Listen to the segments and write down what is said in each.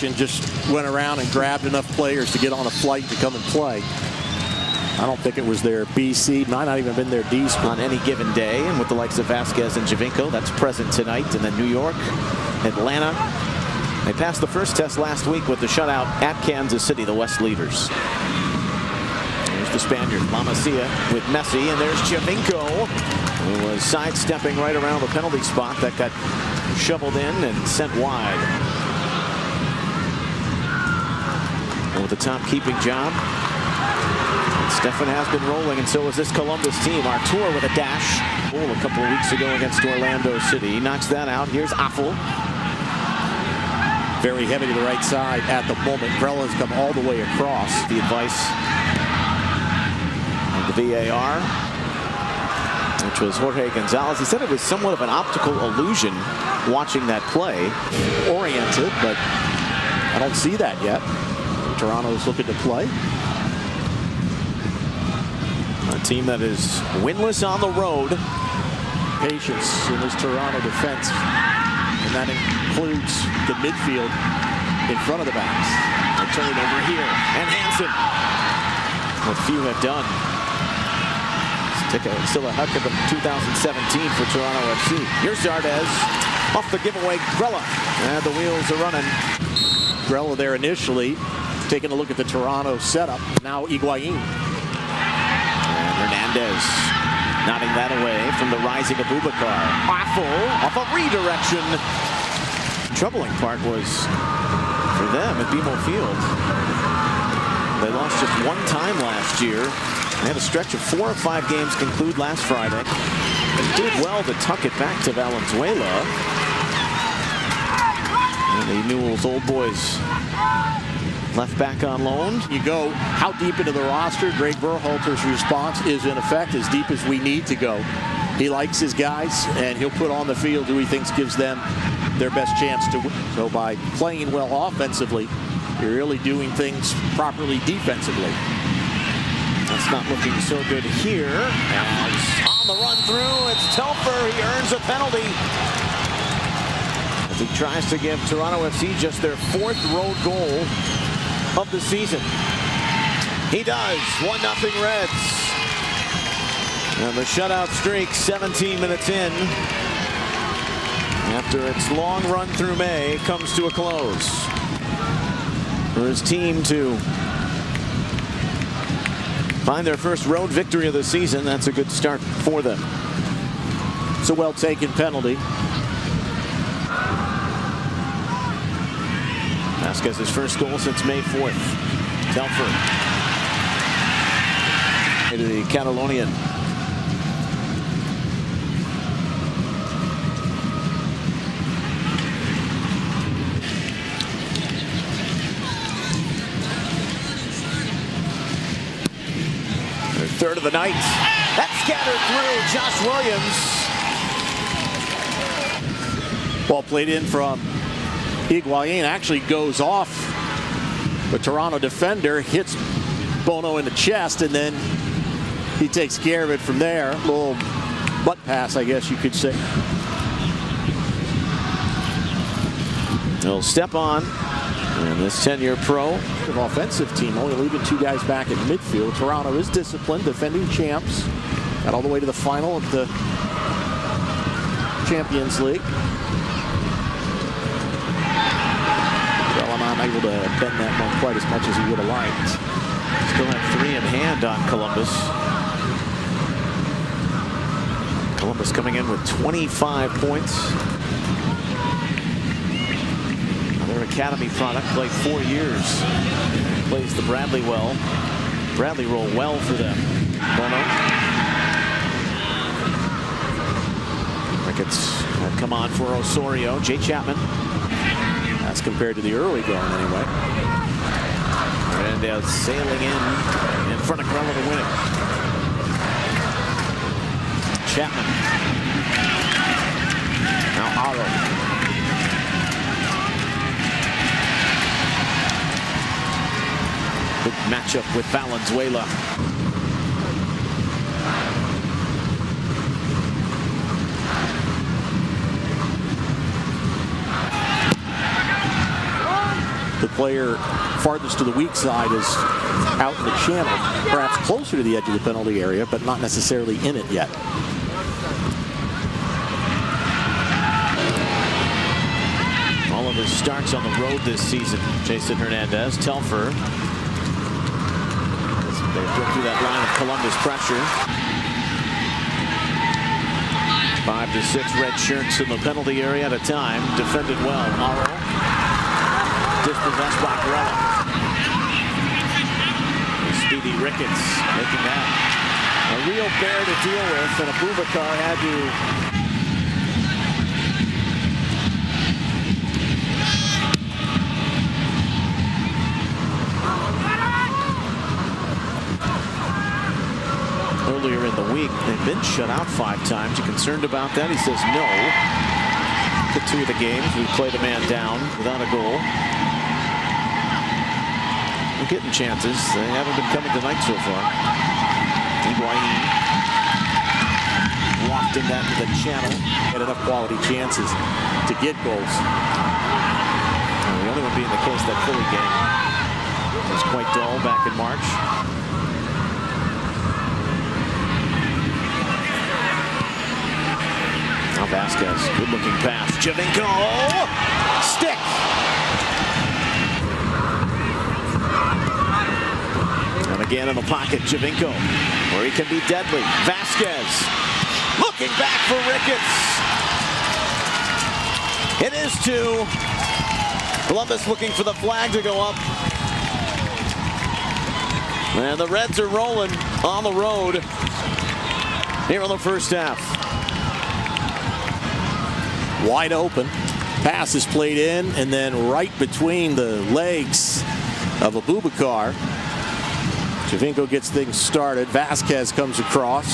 and just went around and grabbed enough players to get on a flight to come and play. I don't think it was their B, C, might not even been their D squad. On any given day, and with the likes of Vasquez and Javinko, that's present tonight. And then New York, Atlanta. They passed the first test last week with the shutout at Kansas City, the West leaders. There's the Spaniard, La Masia with Messi, and there's Javinko, who was sidestepping right around the penalty spot that got shoveled in and sent wide. And with the top keeping job, Stefan has been rolling, and so is this Columbus team. Artur with a dash goal a couple of weeks ago against Orlando City. He knocks that out. Here's Affel. Very heavy to the right side at the moment. Vrella's come all the way across. The advice of the VAR, which was Jorge Gonzalez. He said it was somewhat of an optical illusion watching that play. Oriented, but I don't see that yet. Toronto's looking to play. A team that is winless on the road. Patience in this Toronto defense, and that includes the midfield in front of the backs. A turnover here, and Hansen. What few have done. Still a heck of a 2017 for Toronto FC. Here's Zardes off the giveaway. Grella, and the wheels are running. Grella there initially, taking a look at the Toronto setup. Now Higuain. Hernandez nodding that away from the rising Abubakar. Affel off a redirection. The troubling part was for them at BMO Field. They lost just one time last year. They had a stretch of 4 or 5 games conclude last Friday. They did well to tuck it back to Valenzuela. And the Newell's old boys left back on loan. You go how deep into the roster. Greg Berhalter's response is, in effect, as deep as we need to go. He likes his guys, and he'll put on the field who he thinks gives them their best chance to win. So by playing well offensively, you're really doing things properly defensively. That's not looking so good here. As on the run through, it's Telfer. He earns a penalty as he tries to give Toronto FC just their 4th road goal of the season. He does. 1-0 Reds. And the shutout streak 17 minutes in, after its long run through May, comes to a close. For his team to find their first road victory of the season, that's a good start for them. It's a well-taken penalty. Vasquez's first goal since May 4th. Telfer to the Catalonian. Their 3rd of the night. That's scattered through. Josh Williams. Ball played in from Higuain, actually goes off the Toronto defender, hits Bono in the chest, and then he takes care of it from there. A little butt pass, I guess you could say. He'll step on, and this 10-year pro. An offensive team, only leaving 2 guys back in midfield. Toronto is disciplined, defending champs. Got all the way to the final of the Champions League. Not able to bend that one quite as much as he would have liked. Still have 3 in hand on Columbus. Columbus coming in with 25 points. Their academy product, played 4 years. Plays the Bradley well. Bradley roll well for them. Bono. Ricketts come on for Osorio. Jay Chapman. That's compared to the early going anyway. Hernandez sailing in front of Grella to win it. Chapman. Now Aro. Big matchup with Valenzuela. The player farthest to the weak side is out in the channel, perhaps closer to the edge of the penalty area, but not necessarily in it yet. All of his starts on the road this season. Jason Hernandez, Telfer. They put through that line of Columbus pressure. 5 to 6 red shirts in the penalty area at a time. Defended well. Aro. Dispossessed by Grella. Speedy Ricketts making that a real bear to deal with, and Abubakar had to earlier in the week. They've been shut out 5 times. You concerned about that? He says no. To 2 of the games, we played a man down without a goal. We're getting chances. They haven't been coming tonight so far. Higuain wafting that to the channel. Had enough quality chances to get goals. The only one being the case that Philly game. It was quite dull back in March. Now Vasquez, good looking pass. Giovinco, stick. And again in the pocket, Giovinco, where he can be deadly. Vasquez, looking back for Ricketts. It is 2. Columbus looking for the flag to go up. And the Reds are rolling on the road here in the first half. Wide open. Pass is played in, and then right between the legs of Abubakar. Giovinco gets things started. Vasquez comes across.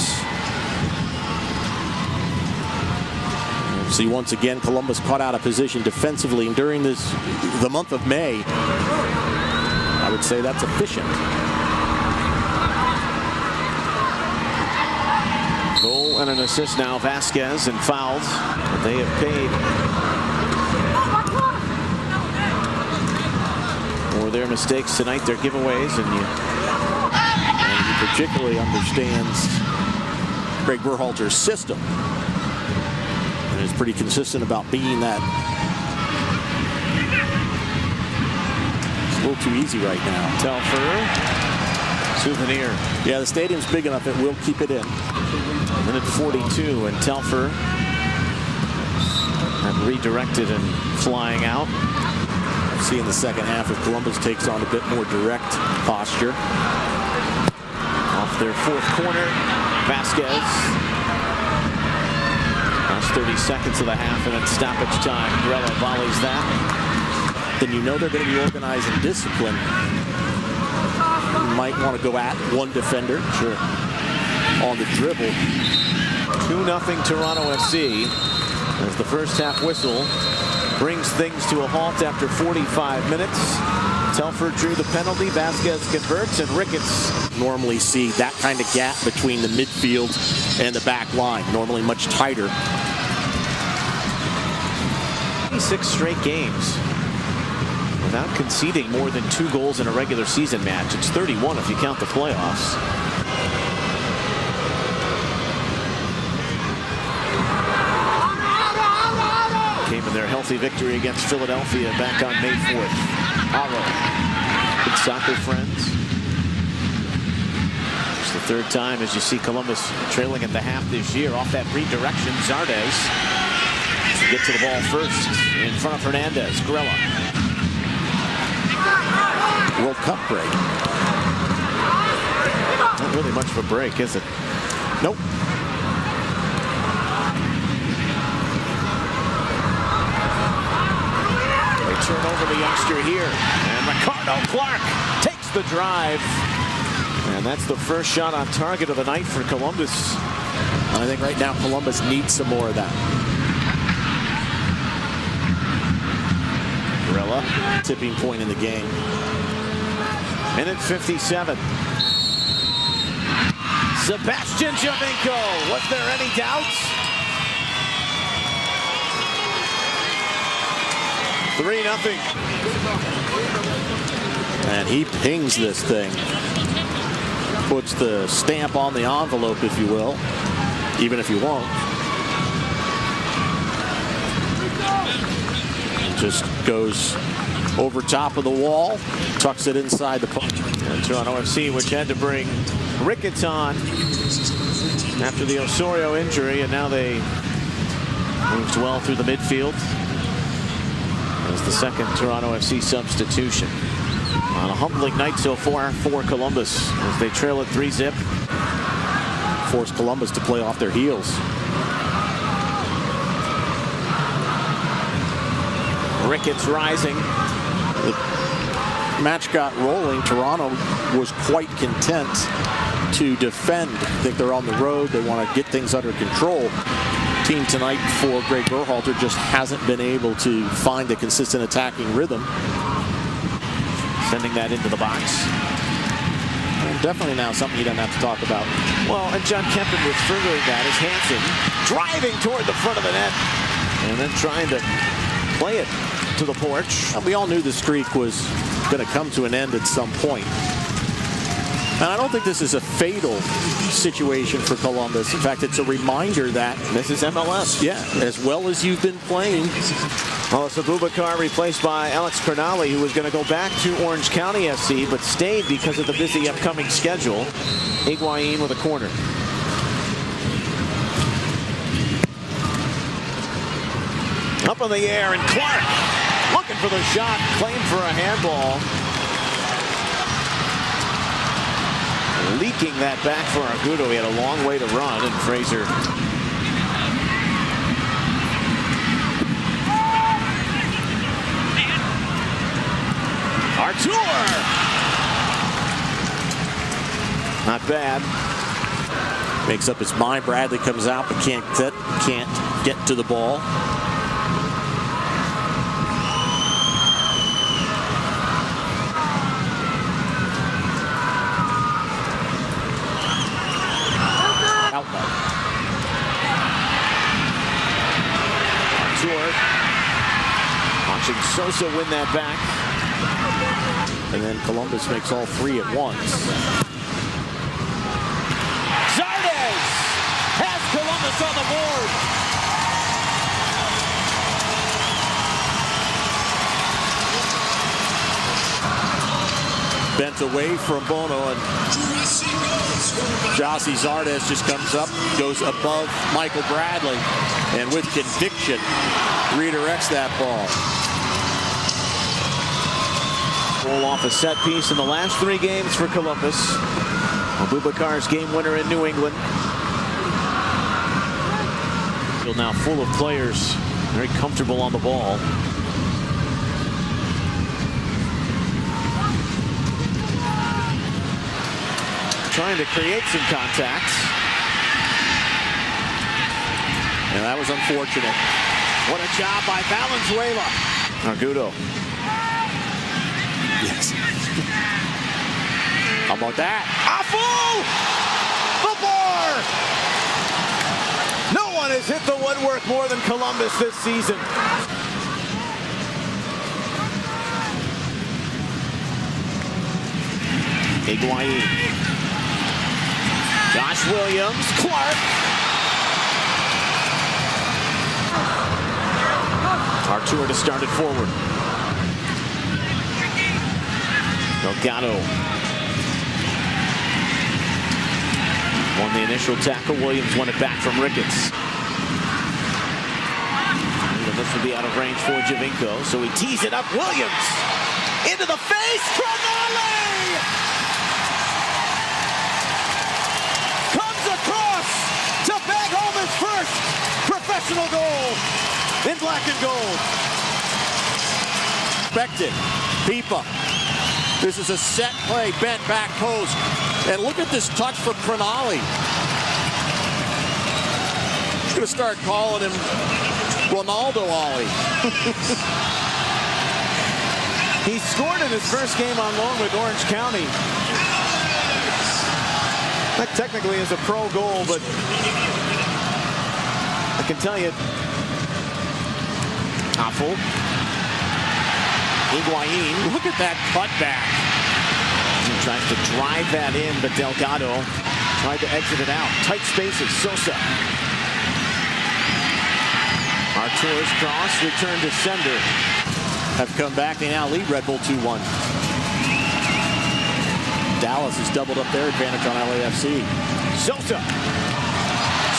See, once again, Columbus caught out of position defensively, and during the month of May, I would say that's efficient. Goal and an assist now, Vasquez, and fouls. But they have paid for their mistakes tonight, their giveaways, and he particularly understands Greg Berhalter's system. And is pretty consistent about being that. It's a little too easy right now. Telfer. Souvenir. Yeah, the stadium's big enough, it will keep it in. Minute 42, and Telfer redirected and flying out. See in the second half if Columbus takes on a bit more direct posture. Off their 4th corner, Vasquez. Last 30 seconds of the half, and it's stoppage time. Grella volleys that. Then you know they're going to be organized and disciplined. You might want to go at one defender. Sure. On the dribble. 2-0 Toronto FC as the first half whistle brings things to a halt after 45 minutes. Telfer drew the penalty. Vasquez converts, and Ricketts. Normally see that kind of gap between the midfield and the back line. Normally much tighter. 6 straight games without conceding more than 2 goals in a regular season match. It's 31 if you count the playoffs. Came in their healthy victory against Philadelphia back on May 4th. Aro, good soccer friends. It's the 3rd time as you see Columbus trailing at the half this year. Off that redirection, Zardes get to the ball first in front of Hernandez. Grella. World Cup break. Not really much of a break, is it? Nope. They turn over the youngster here, and Ricardo Clark takes the drive, and that's the first shot on target of the night for Columbus. And I think right now Columbus needs some more of that. Grella. Tipping point in the game. Minute 57. Sebastian Giovinco. Was there any doubts? 3-0. And he pings this thing. Puts the stamp on the envelope, if you will, even if you won't. Just goes over top of the wall, tucks it inside the post. Toronto FC, which had to bring Ricketts on after the Osorio injury, and now they moved well through the midfield as the second Toronto FC substitution. On a humbling night so far for Columbus as they trail it 3-0. Force Columbus to play off their heels. Ricketts rising. The match got rolling. Toronto was quite content to defend. I think they're on the road. They want to get things under control. Team tonight for Greg Berhalter just hasn't been able to find a consistent attacking rhythm. Sending that into the box. And definitely now something he doesn't have to talk about. Well, and John Kempen was furthering that as Hansen driving toward the front of the net and then trying to play it to the porch. We all knew the streak was going to come to an end at some point. And I don't think this is a fatal situation for Columbus. In fact, it's a reminder that this is MLS. Yeah, as well as you've been playing. Well, it's Abubakar replaced by Alex Crognale, who was going to go back to Orange County FC, but stayed because of the busy upcoming schedule. Higuain with a corner. Up in the air, and Clark looking for the shot, claimed for a handball. Leaking that back for Argudo. He had a long way to run, and Fraser Artur! Not bad. Makes up his mind. Bradley comes out but can't get to the ball. Outlet. Artur watching Sosa win that back. And then Columbus makes all three at once. Zardes has Columbus on the board. Bent away from Bono, and Jossie Zardes just comes up, goes above Michael Bradley, and with conviction redirects that ball. Roll off a set piece in the last 3 games for Columbus. Abubakar's game winner in New England. Field now full of players very comfortable on the ball. Trying to create some contacts. And that was unfortunate. What a job by Valenzuela. Argudo. Yes. How about that? Awful! The bar! No one has hit the woodwork more than Columbus this season. Higuain. Josh Williams. Clark. Artur to start it forward. Delgado won the initial tackle. Williams won it back from Ricketts. And this will be out of range for Giovinco, so he tees it up. Williams into the face. Crognale comes across to bag home his first professional goal in black and gold. Expected. Pipa. This is a set play, bent back post. And look at this touch from Crognale. He's going to start calling him Ronaldo Ollie. He scored in his first game on loan with Orange County. That technically is a pro goal, but I can tell you, awful. Higuain. Look at that cutback. Tries to drive that in, but Delgado tried to exit it out. Tight spaces, Sosa. Artur's cross, return to sender. Have come back. They now lead Red Bull 2-1. Dallas has doubled up their advantage on LAFC. Sosa.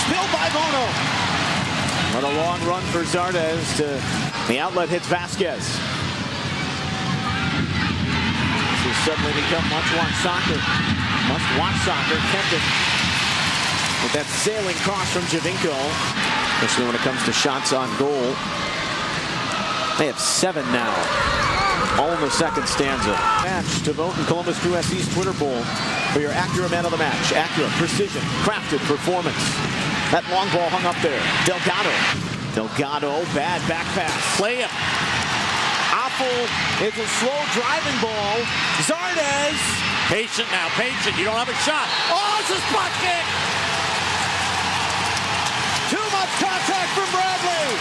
Spilled by Bono. What a long run for Zardes. The outlet hits Vasquez. This has suddenly become must-watch soccer. Must-watch soccer. Kempton with that sailing cross from Javinko. Especially when it comes to shots on goal. They have 7 now. All in the second stanza. Match to vote in Columbus Crew SC's Twitter poll for your Acura Man of the Match. Acura, precision, crafted performance. That long ball hung up there. Delgado. Delgado, bad back pass. Play it. Apple, it's a slow driving ball. Zardes. Patient now, patient. You don't have a shot. Oh, it's a spot kick. Too much contact from Bradley.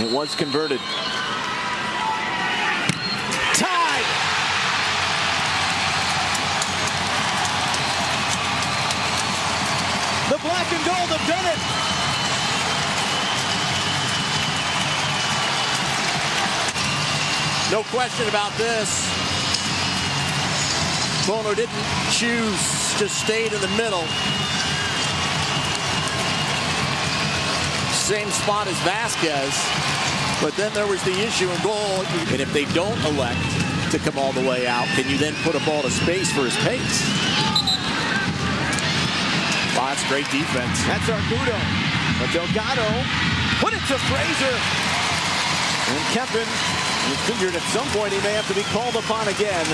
It was converted. Tied. The black and gold have done it. No question about this. Bono didn't choose to stay in the middle. Same spot as Vasquez. But then there was the issue in goal. And if they don't elect to come all the way out, can you then put a ball to space for his pace? Wow, that's great defense. That's Argudo. But Delgado put it to Fraser. And Kempton, he figured at some point he may have to be called upon again.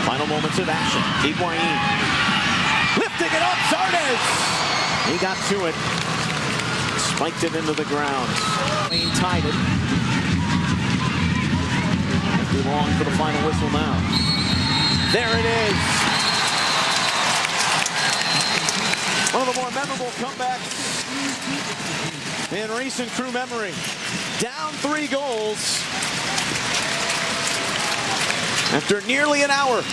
Final moments of action. Higuain lifting it up. Zardes. He got to it. Spiked it into the ground. He tied it. Won't be long for the final whistle now. There it is. One of the more memorable comebacks in recent Crew memory. Down 3 goals after nearly an hour.